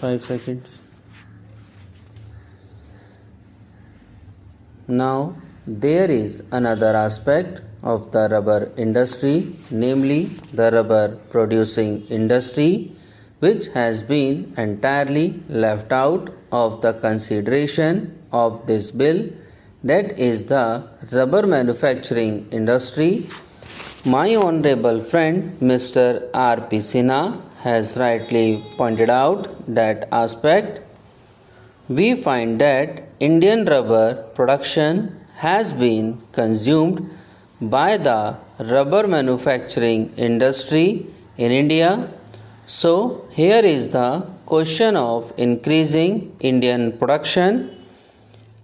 5 seconds. Now, there is another aspect of the rubber industry, namely the rubber producing industry, which has been entirely left out of the consideration of this bill, that is the rubber manufacturing industry. My honorable friend Mr. R.P. Sinha has rightly pointed out that aspect. We find that Indian rubber production has been consumed by the rubber manufacturing industry in India. So, here is the question of increasing Indian production.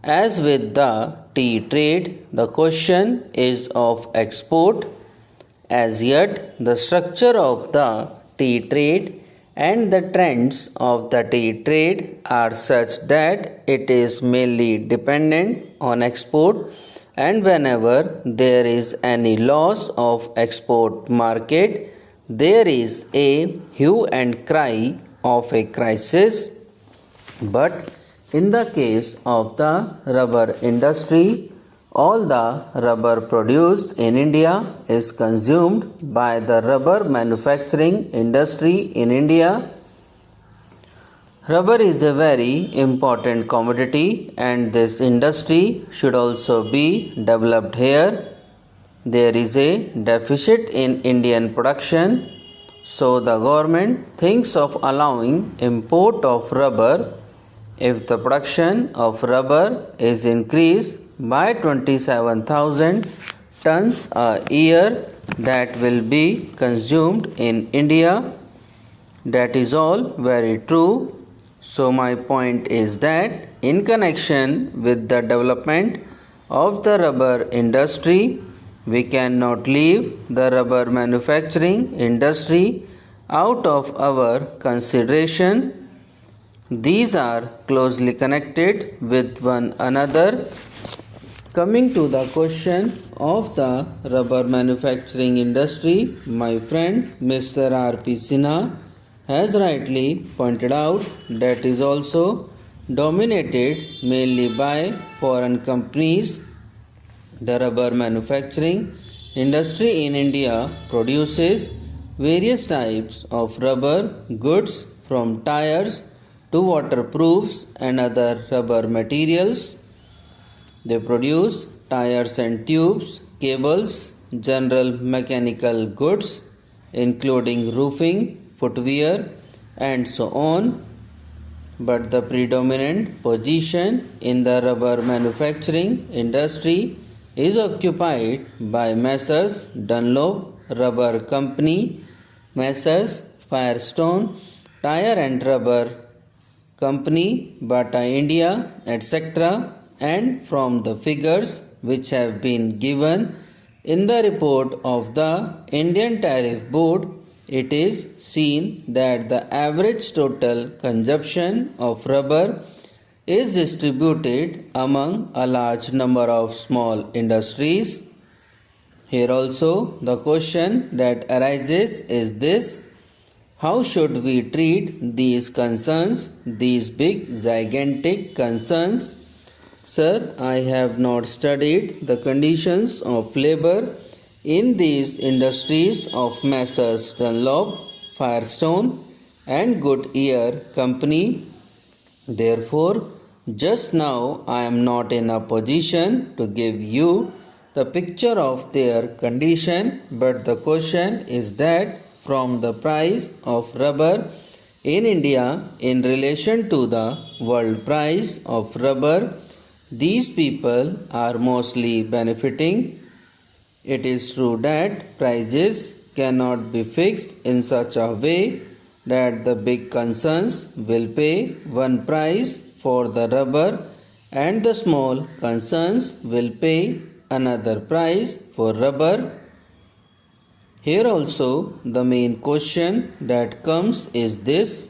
As with the tea trade, the question is of export. As yet, the structure of the tea trade and the trends of the tea trade are such that it is mainly dependent on export, and whenever there is any loss of export market, there is a hue and cry of a crisis. But in the case of the rubber industry, all the rubber produced in India is consumed by the rubber manufacturing industry in India. Rubber is a very important commodity and this industry should also be developed here. There is a deficit in Indian production, so the government thinks of allowing import of rubber. If the production of rubber is increased by 27,000 tons a year, that will be consumed in India. That is all very true. So my point is that in connection with the development of the rubber industry, we cannot leave the rubber manufacturing industry out of our consideration. These are closely connected with one another. Coming to the question of the rubber manufacturing industry, my friend Mr. R.P. Sinha has rightly pointed out that is also dominated mainly by foreign companies. The rubber manufacturing industry in India produces various types of rubber goods from tires to waterproofs and other rubber materials. They produce tires and tubes, cables, general mechanical goods, including roofing, footwear, and so on. But the predominant position in the rubber manufacturing industry is occupied by Messrs. Dunlop Rubber Company, Messrs. Firestone Tire and Rubber Company, Bata India, etc. And from the figures which have been given in the report of the Indian Tariff Board, it is seen that the average total consumption of rubber is distributed among a large number of small industries. Here also the question that arises is this: how should we treat these concerns, these big gigantic concerns? Sir, I have not studied the conditions of labor in these industries of Messrs. Dunlop, Firestone and Goodyear Company. Therefore, just now I am not in a position to give you the picture of their condition, but the question is that from the price of rubber in India in relation to the world price of rubber, these people are mostly benefiting. It is true that prices cannot be fixed in such a way that the big concerns will pay one price for the rubber and the small concerns will pay another price for rubber. Here also the main question that comes is this: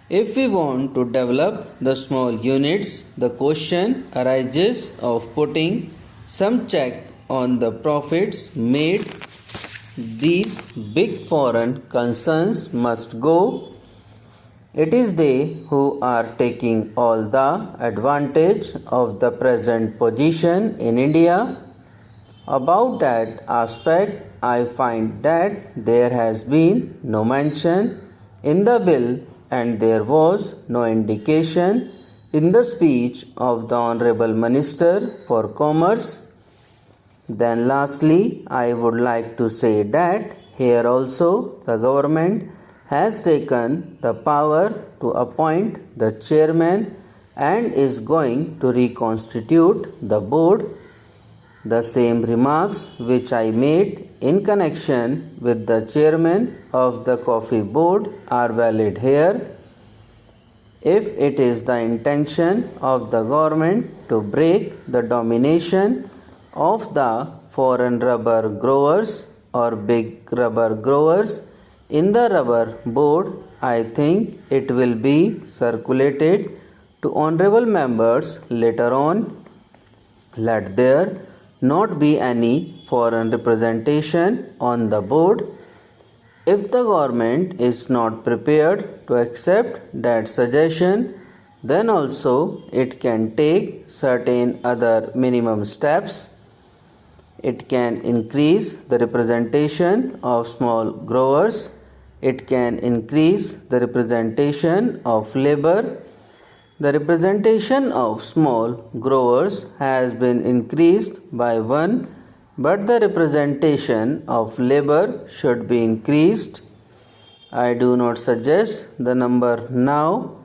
if we want to develop the small units, the question arises of putting some check on the profits made. These big foreign concerns must go. It is they who are taking all the advantage of the present position in India. About that aspect, I find that there has been no mention in the bill and there was no indication in the speech of the Honorable Minister for Commerce. Then lastly, I would like to say that here also the government has taken the power to appoint the chairman and is going to reconstitute the board. The same remarks which I made in connection with the chairman of the coffee board are valid here. If it is the intention of the government to break the domination of the foreign rubber growers or big rubber growers in the rubber board, I think it will be circulated to honorable members later on. Let there not be any foreign representation on the board. If the government is not prepared to accept that suggestion, then also it can take certain other minimum steps. It can increase the representation of small growers. It can increase the representation of labor. The representation of small growers has been increased by 1, but the representation of labor should be increased. I do not suggest the number now.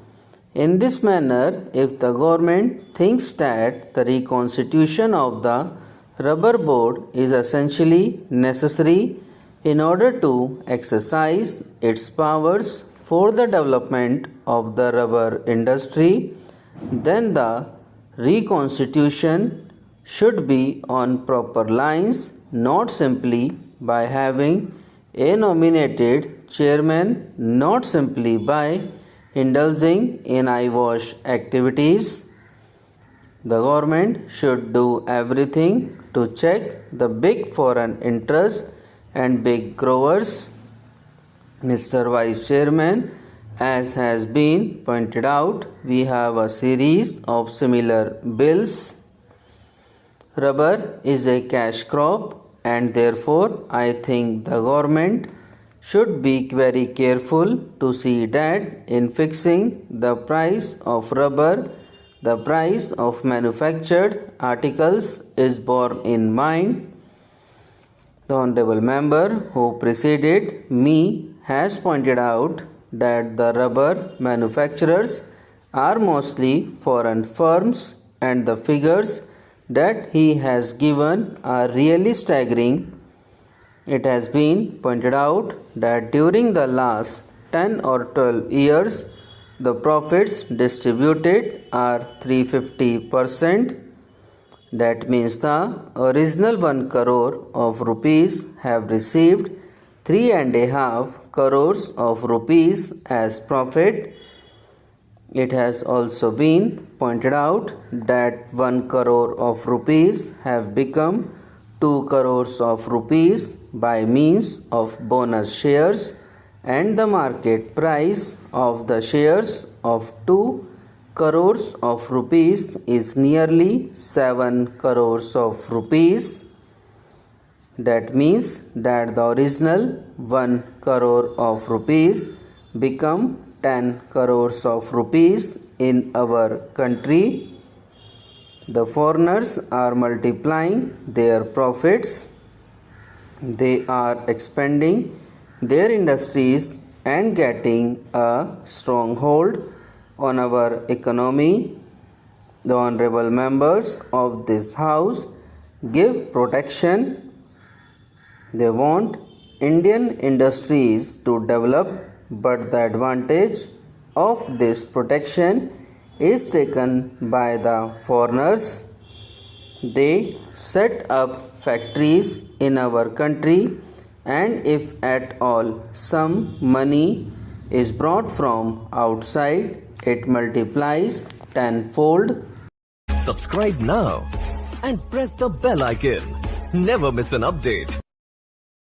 In this manner, if the government thinks that the reconstitution of the rubber board is essentially necessary in order to exercise its powers for the development of the rubber industry, then the reconstitution should be on proper lines, not simply by having a nominated chairman, not simply by indulging in eyewash activities. The government should do everything to check the big foreign interests and big growers. Mr. Vice Chairman, as has been pointed out, we have a series of similar bills. Rubber is a cash crop and therefore I think the government should be very careful to see that in fixing the price of rubber, the price of manufactured articles is borne in mind. The honorable member who preceded me has pointed out that the rubber manufacturers are mostly foreign firms and the figures that he has given are really staggering. It has been pointed out that during the last 10 or 12 years, the profits distributed are 350%. That means the original 1 crore of rupees have received 3.5 crores of rupees as profit. It has also been pointed out that 1 crore of rupees have become 2 crores of rupees by means of bonus shares, and the market price of the shares of 2 crores of rupees is nearly 7 crores of rupees. That means that the original 1 crore of rupees become 10 crores of rupees in our country. The foreigners are multiplying their profits. They are expanding their industries and getting a stronghold on our economy. The honorable members of this house give protection. They want Indian industries to develop, but the advantage of this protection is taken by the foreigners. They set up factories in our country, and if at all some money is brought from outside, it multiplies tenfold. Subscribe now and press the bell icon. Never miss an update.